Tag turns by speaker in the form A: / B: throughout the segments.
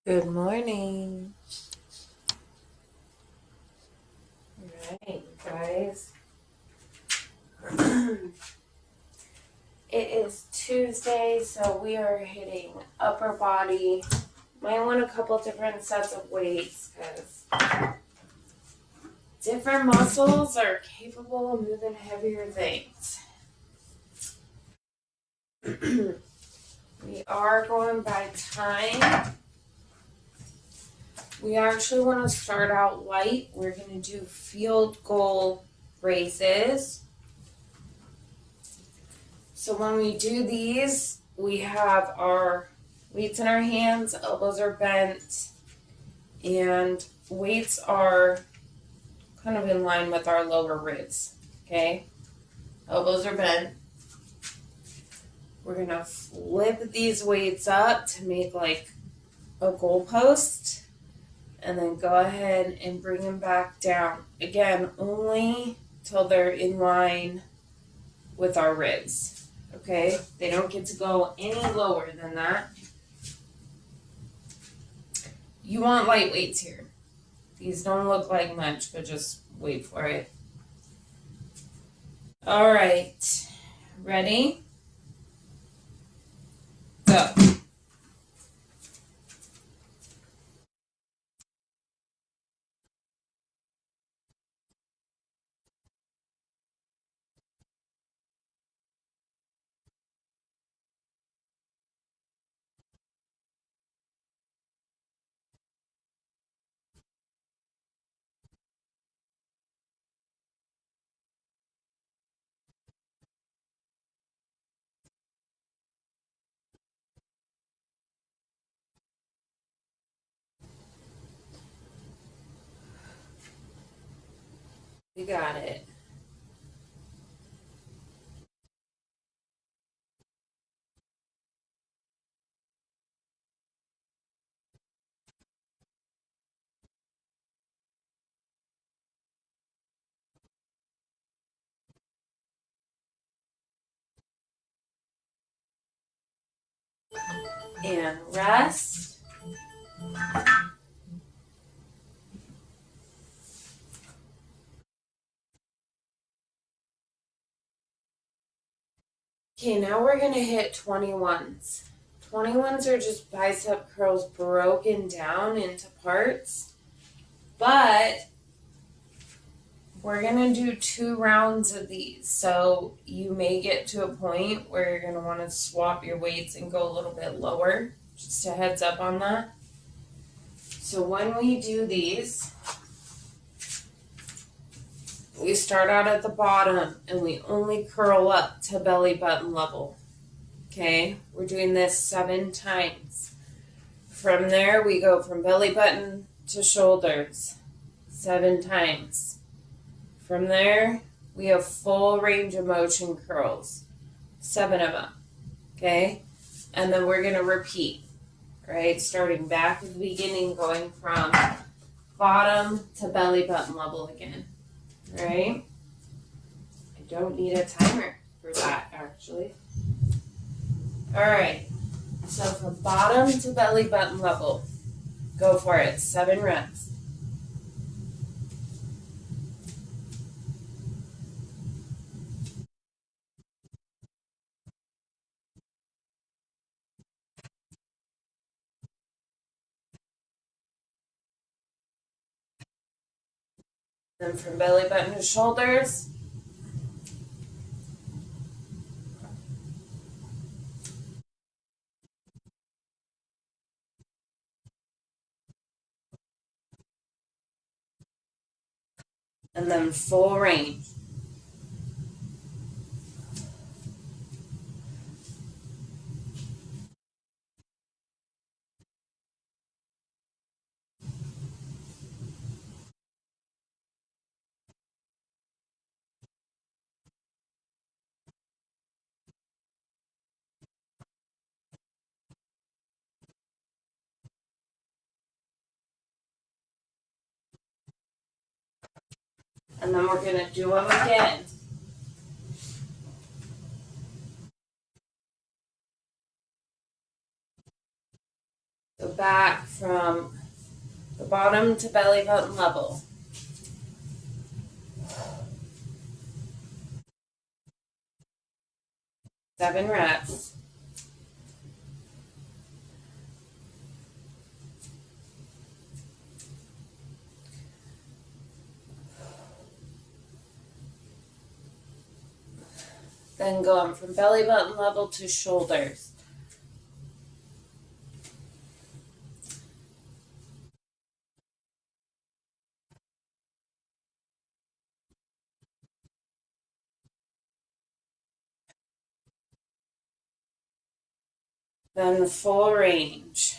A: Good morning. All right, guys. It is Tuesday, so we are hitting upper body. Might want a couple different sets of weights because different muscles are capable of moving heavier things. We are going by time. We actually want to start out light. We're going to do field goal raises. So when we do these, we have our weights in our hands, elbows are bent, and weights are kind of in line with our lower ribs, okay? Elbows are bent. We're going to flip these weights up to make like a goalpost, and then go ahead and bring them back down. Again, only till they're in line with our ribs. Okay, they don't get to go any lower than that. You want light weights here. These don't look like much, but just wait for it. All right, ready? Go. You got it. And rest. Okay, now we're gonna hit 21s. 21s are just bicep curls broken down into parts, but we're gonna do 2 rounds of these. So you may get to a point where you're gonna wanna swap your weights and go a little bit lower. Just a heads up on that. So when we do these, we start out at the bottom and we only curl up to belly button level. Okay, we're doing this 7 times. From there, we go from belly button to shoulders 7 times. From there, we have full range of motion curls, 7 of them. Okay, and then we're going to repeat, right? Starting back at the beginning, going from bottom to belly button level again. Right? I don't need a timer for that, actually. All right. So from bottom to belly button level, go for it. 7 reps. Then from belly button to shoulders. And then full range. And then we're going to do them again. So back from the bottom to belly button level. Seven reps. Then going from belly button level to shoulders. Then the full range.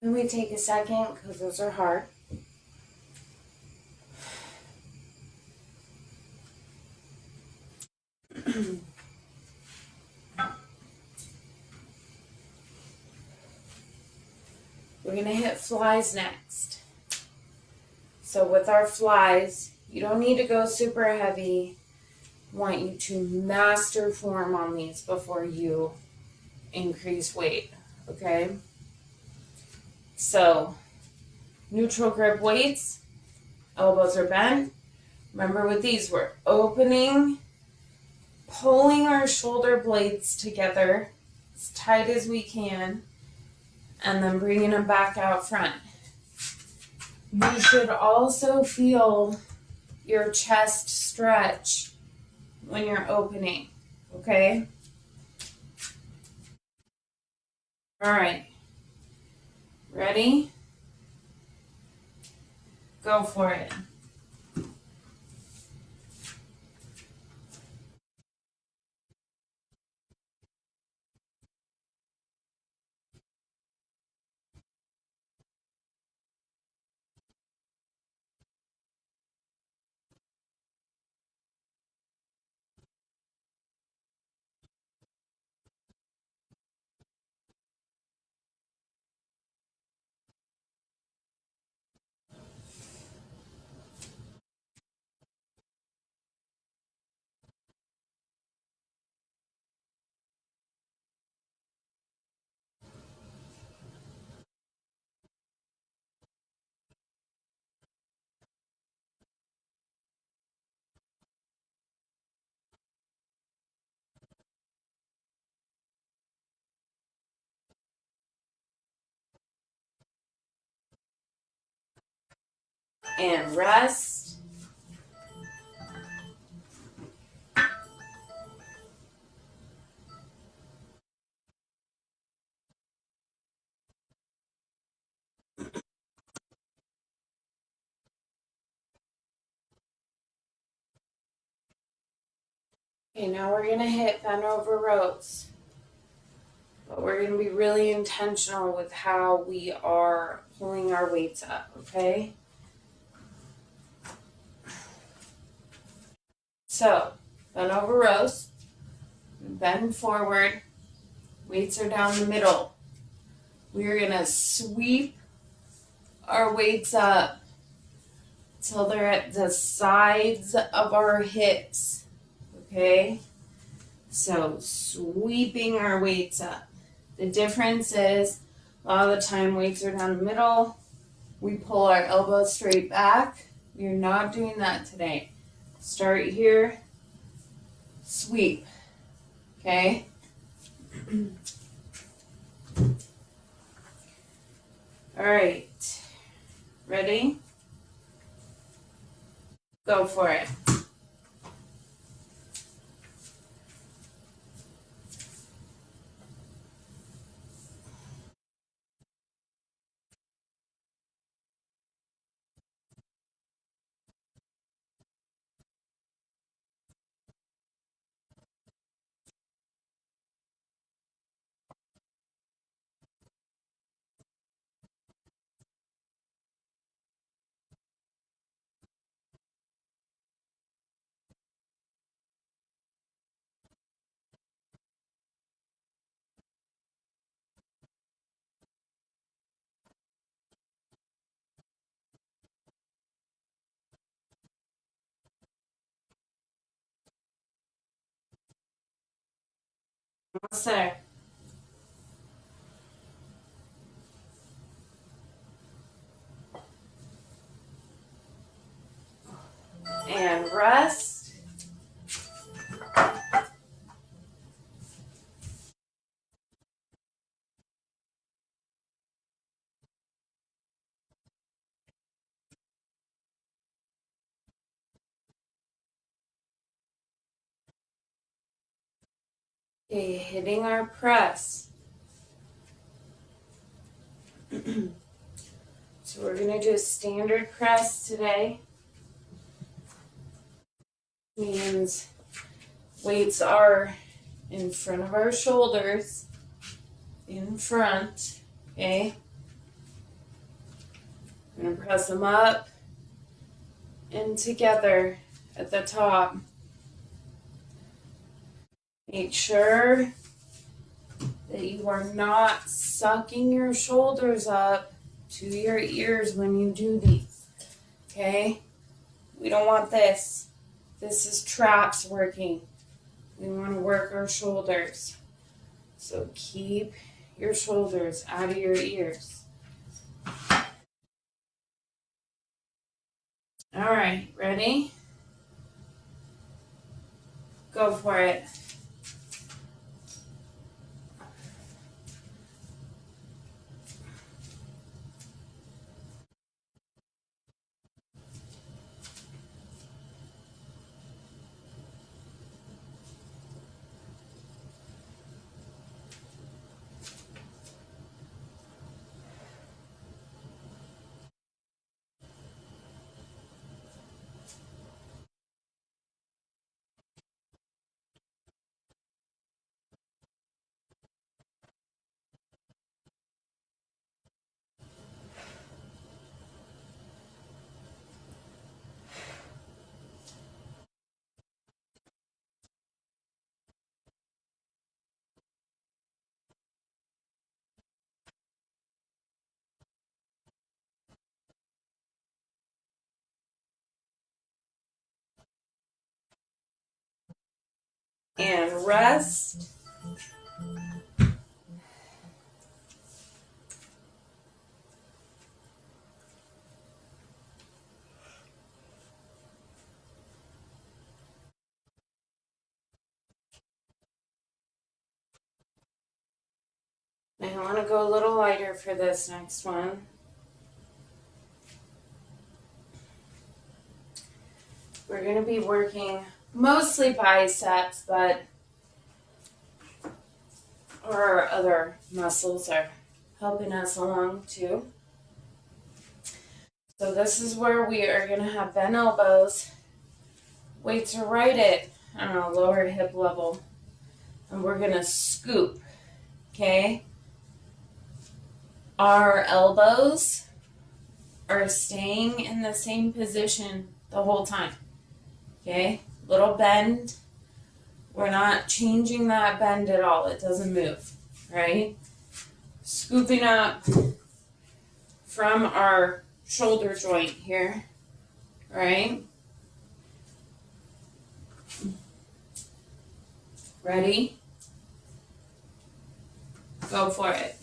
A: And we take a second because those are hard. We're going to hit flies next. So with our flies, you don't need to go super heavy. I want you to master form on these before you increase weight, okay? So neutral grip weights, elbows are bent. Remember with these, we're opening, pulling our shoulder blades together as tight as we can, and then bringing them back out front. You should also feel your chest stretch when you're opening, okay? All right. Ready? Go for it. And rest. Okay, now we're gonna hit bent over rows. But we're gonna be really intentional with how we are pulling our weights up, okay? So, bent over rows, bend forward, weights are down the middle. We're gonna sweep our weights up till they're at the sides of our hips, okay? So sweeping our weights up. The difference is a lot of the time weights are down the middle. We pull our elbows straight back. We're not doing that today. Start here, sweep, okay? All right, ready? Go for it. Almost there. And rest. Okay, hitting our press. So we're going to do a standard press today. Means weights are in front of our shoulders, in front, okay? I'm going to press them up and together at the top. Make sure that you are not sucking your shoulders up to your ears when you do these, okay? We don't want this. This is traps working. We want to work our shoulders. So keep your shoulders out of your ears. All right, ready? Go for it. And rest. I want to go a little lighter for this next one. We're going to be working mostly biceps, but our other muscles are helping us along too. So this is where we are going to have bent elbows. Weights are right at, I don't know, lower hip level. And we're going to scoop, okay? Our elbows are staying in the same position the whole time, okay? Little bend. We're not changing that bend at all. It doesn't move, right? Scooping up from our shoulder joint here, right? Ready? Go for it.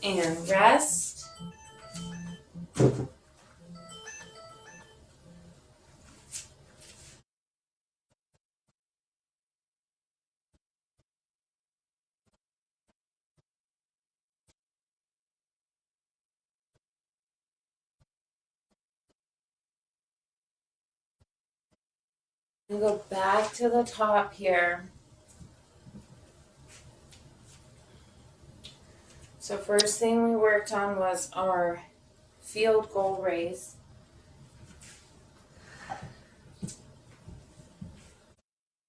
A: And rest. And go back to the top here. So first thing we worked on was our field goal raise.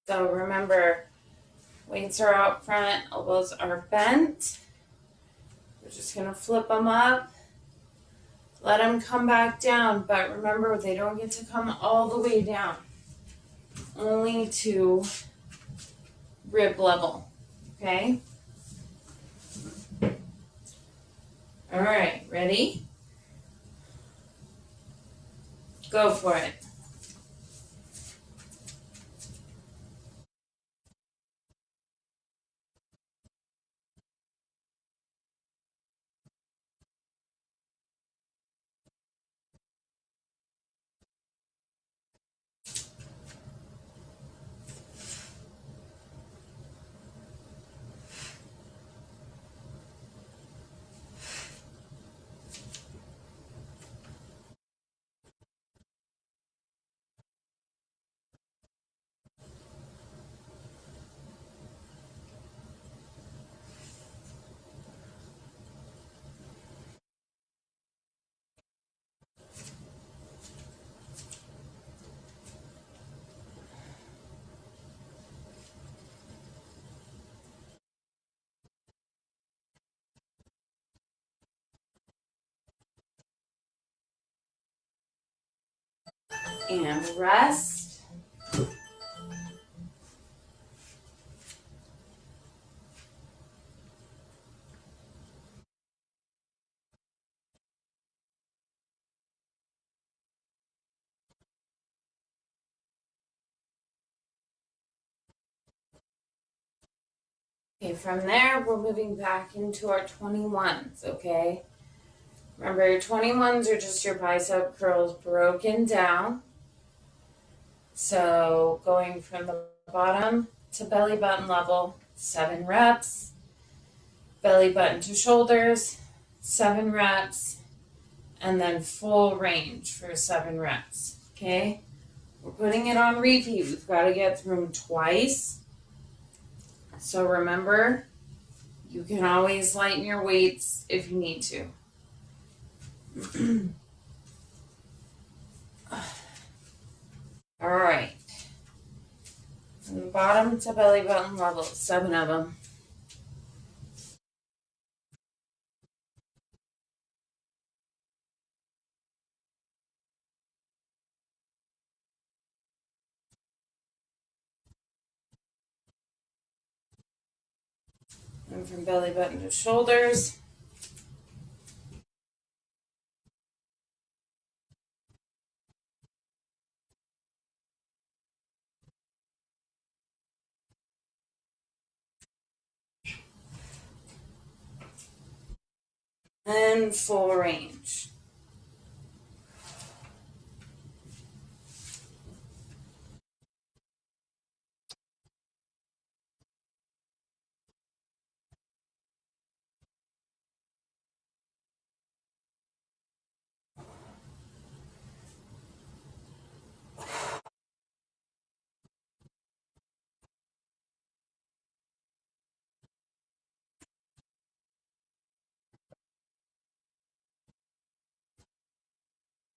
A: So remember, weights are out front, elbows are bent. We're just gonna flip them up, let them come back down, but remember they don't get to come all the way down, only to rib level, okay? All right, ready? Go for it. And rest. Okay, from there, we're moving back into our 21s, okay? Remember, your 21s are just your bicep curls broken down. So going from the bottom to belly button level, 7 reps. Belly button to shoulders, 7 reps. And then full range for 7 reps, okay? We're putting it on repeat. We've got to get through them twice. So remember, you can always lighten your weights if you need to. All right. From the bottom to belly button level, 7 of them. And from belly button to shoulders. And full range.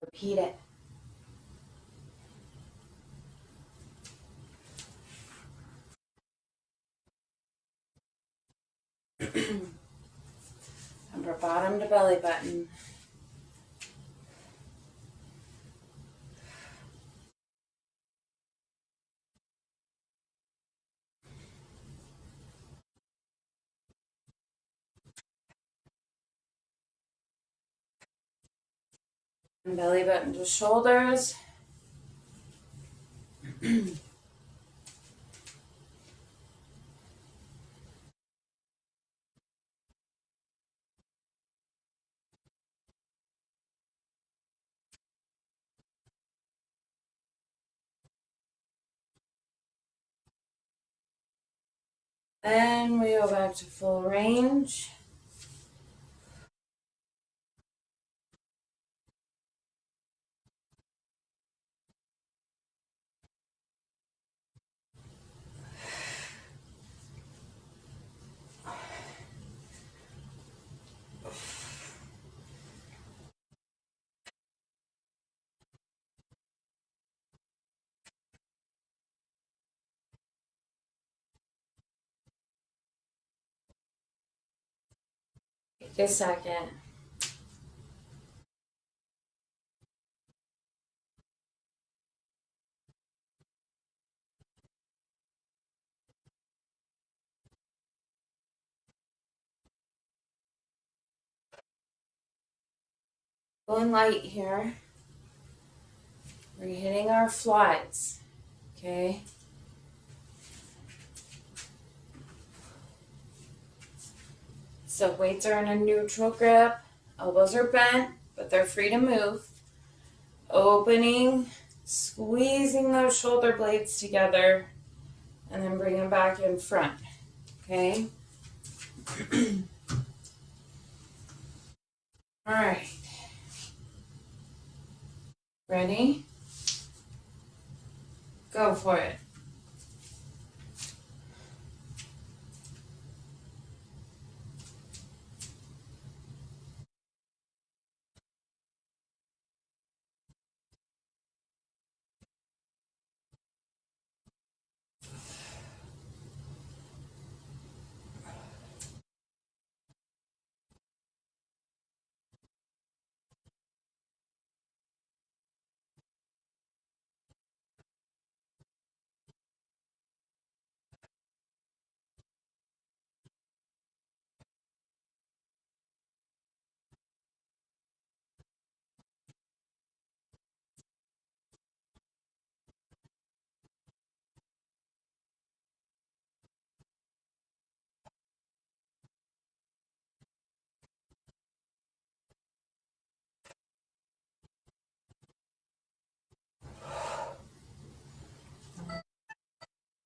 A: Repeat it. Remember, bottom to belly button. And belly button to shoulders. Then we go back to full range. Take a second. Going light here. We're hitting our flies. Okay. So weights are in a neutral grip. Elbows are bent, but they're free to move. Opening, squeezing those shoulder blades together, and then bring them back in front. Okay? All right. Ready? Go for it.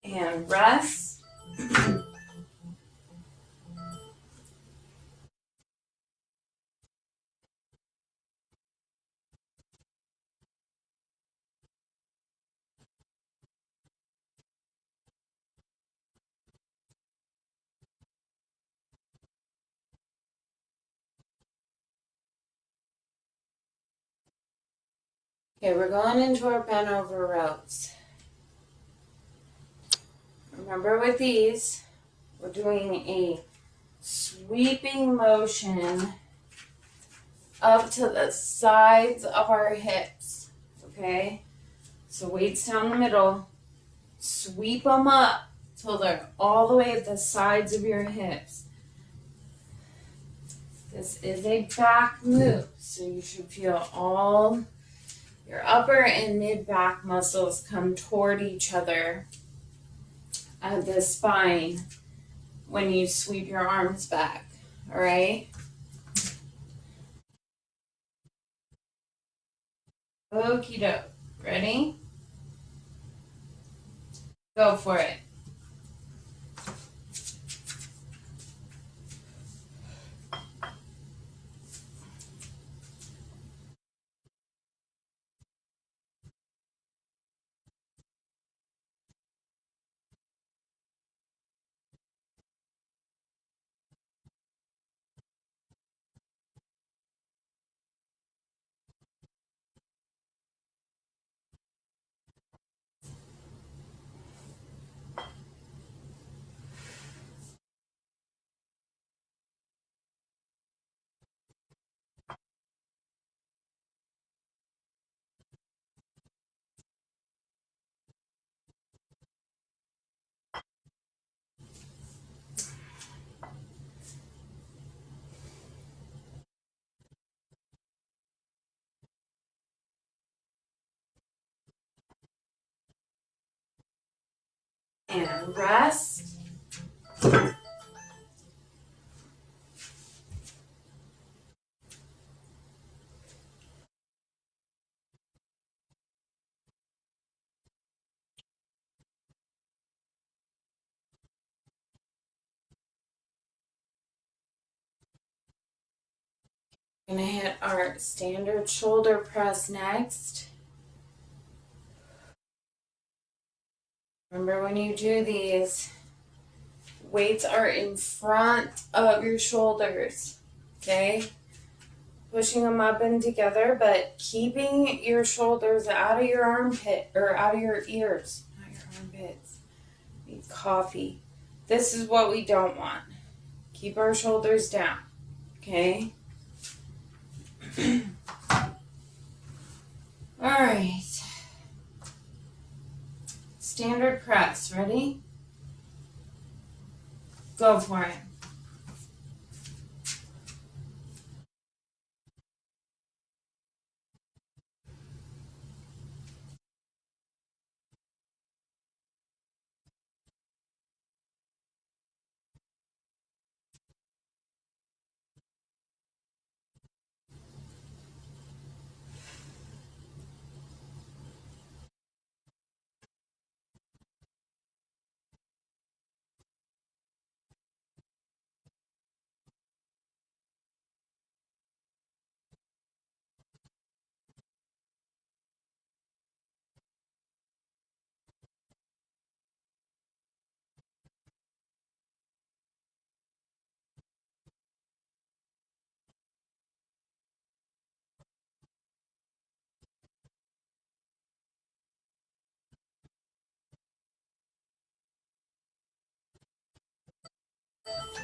A: And rest. Okay, we're going into our bent over rows. Remember with these, we're doing a sweeping motion up to the sides of our hips. Okay? So weights down the middle. Sweep them up till they're all the way at the sides of your hips. This is a back move, so you should feel all your upper and mid back muscles come toward each other at the spine when you sweep your arms back. All right? Okie doke. Ready? Go for it. And rest. We're gonna hit our standard shoulder press next. Remember when you do these, weights are in front of your shoulders, okay? Pushing them up and together, but keeping your shoulders out of your armpit or out of your ears, not your armpits. Need coffee. This is what we don't want. Keep our shoulders down, Okay. All right. Standard press. Ready? Go for it.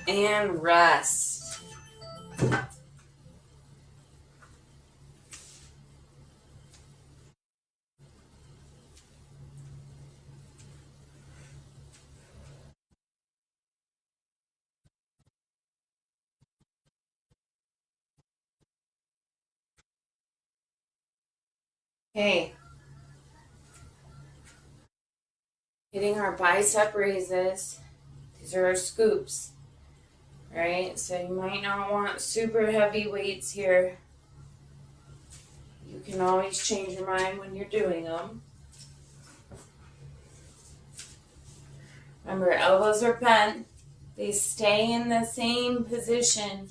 A: And rest. Okay. Hitting our bicep raises. These are our scoops. Right? So you might not want super heavy weights here. You can always change your mind when you're doing them. Remember, elbows are bent. They stay in the same position.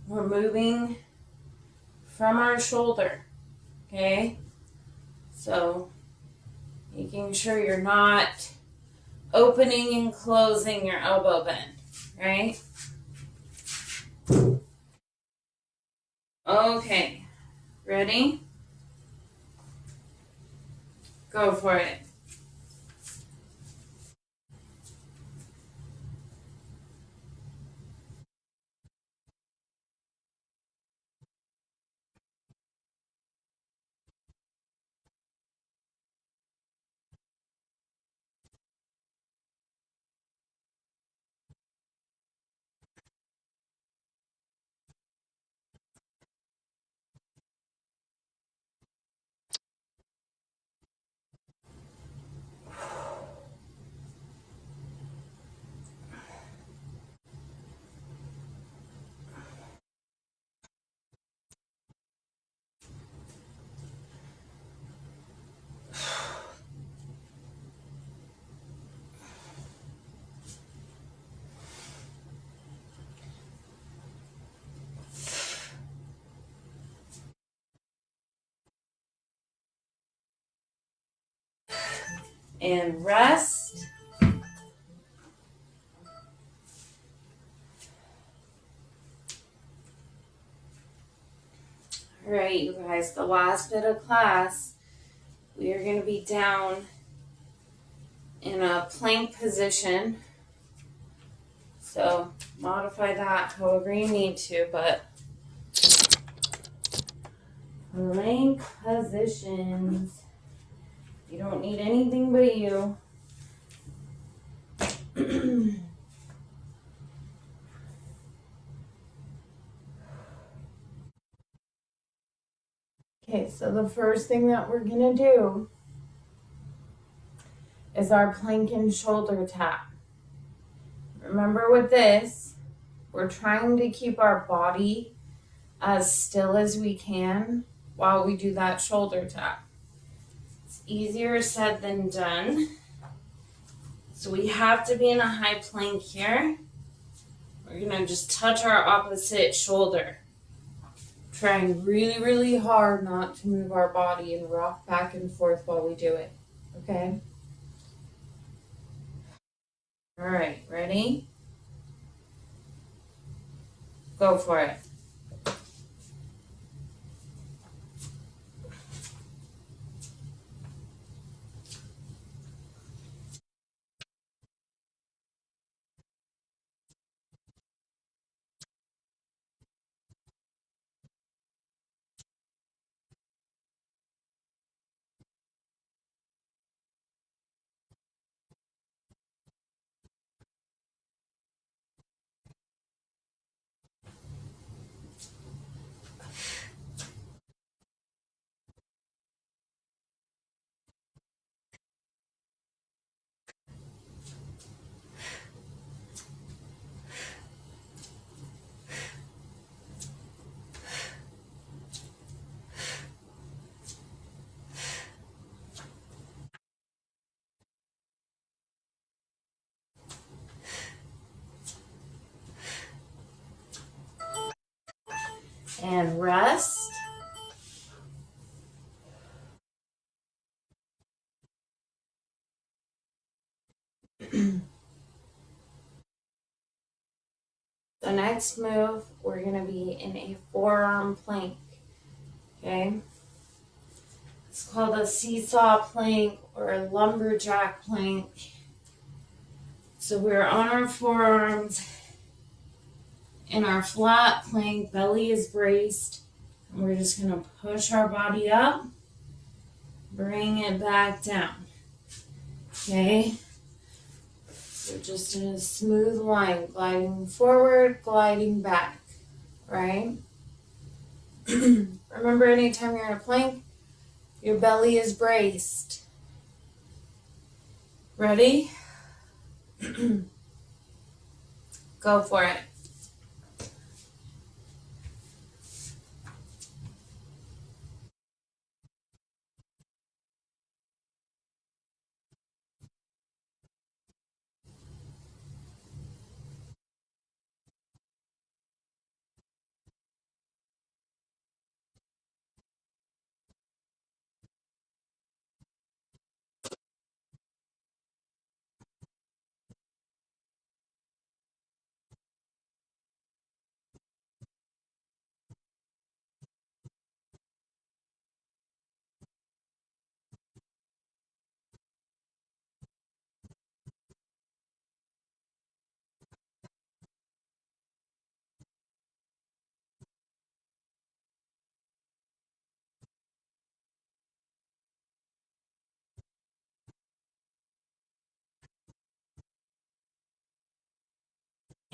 A: We're moving from our shoulder. Okay? So, making sure you're not opening and closing your elbow bend. Right? Okay. Ready? Go for it. And rest. All right, you guys, the last bit of class, we are going to be down in a plank position. So modify that however you need to, but plank positions. You don't need anything but you. Okay, so the first thing that we're going to do is our plank and shoulder tap. Remember with this, we're trying to keep our body as still as we can while we do that shoulder tap. It's easier said than done. So we have to be in a high plank here. We're gonna just touch our opposite shoulder. Trying really, really hard not to move our body and rock back and forth while we do it. Okay? All right, ready? Go for it. and rest. The next move, we're going to be in a forearm plank. Okay? It's called a seesaw plank or a lumberjack plank. So we're on our forearms in our flat plank, belly is braced, and we're just going to push our body up, bring it back down. Okay? So just in a smooth line, gliding forward, gliding back, right? Remember, anytime you're in a plank, your belly is braced. Ready? Go for it.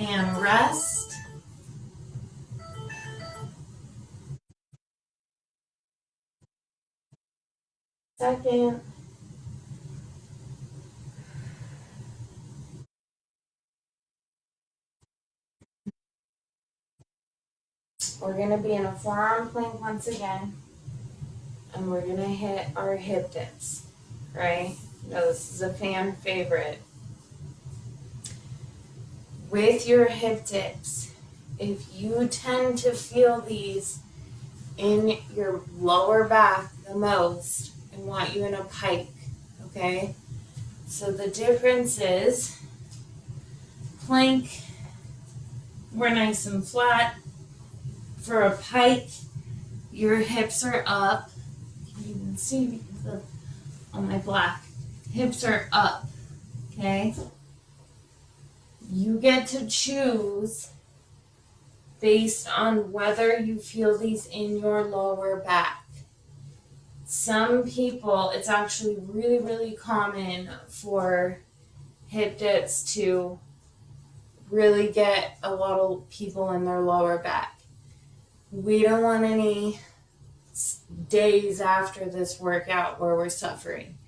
A: And rest. Second. We're going to be in a forearm plank once again. And we're going to hit our hip dips, right? You know, this is a fan favorite. With your hip dips, if you tend to feel these in your lower back the most, I want you in a pike, okay? So the difference is plank, we're nice and flat. For a pike, your hips are up. You can see because of on my black. Hips are up, okay? You get to choose based on whether you feel these in your lower back. Some people, it's actually really, really common for hip dips to really get a lot of people in their lower back. We don't want any days after this workout where we're suffering.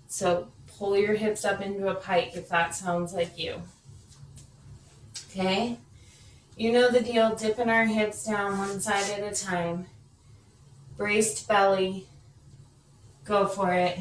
A: So pull your hips up into a pike if that sounds like you. Okay? You know the deal, dipping our hips down one side at a time. Braced belly. Go for it.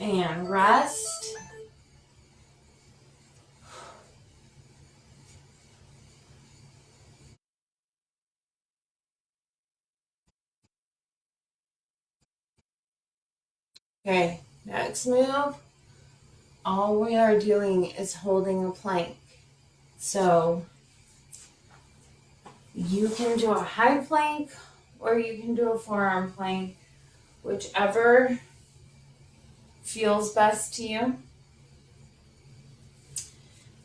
A: And rest. Okay, next move. All we are doing is holding a plank. So You can do a high plank or you can do a forearm plank, whichever feels best to you.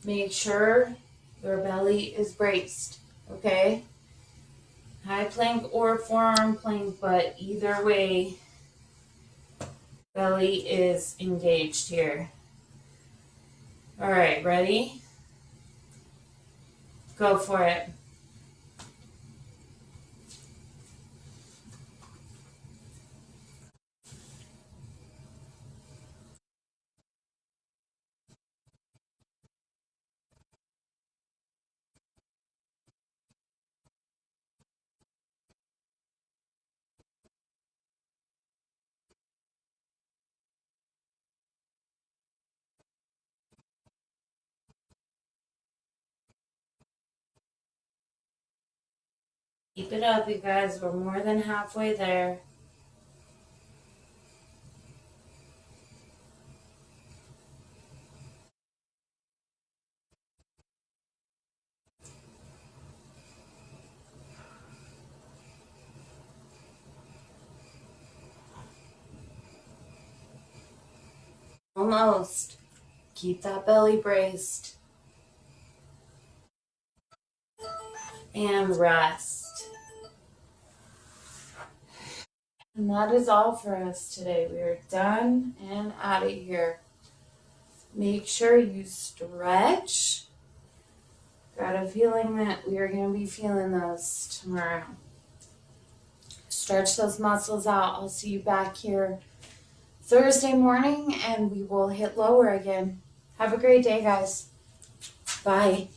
A: Make sure your belly is braced, okay? High plank or forearm plank, but either way, belly is engaged here. All right, ready? Go for it. Keep it up, you guys. We're more than halfway there. Almost. Keep that belly braced. And rest. And that is all for us today. We are done and out of here. Make sure you stretch. Got a feeling that we are going to be feeling those tomorrow. Stretch those muscles out. I'll see you back here Thursday morning and we will hit lower again. Have a great day, guys. Bye.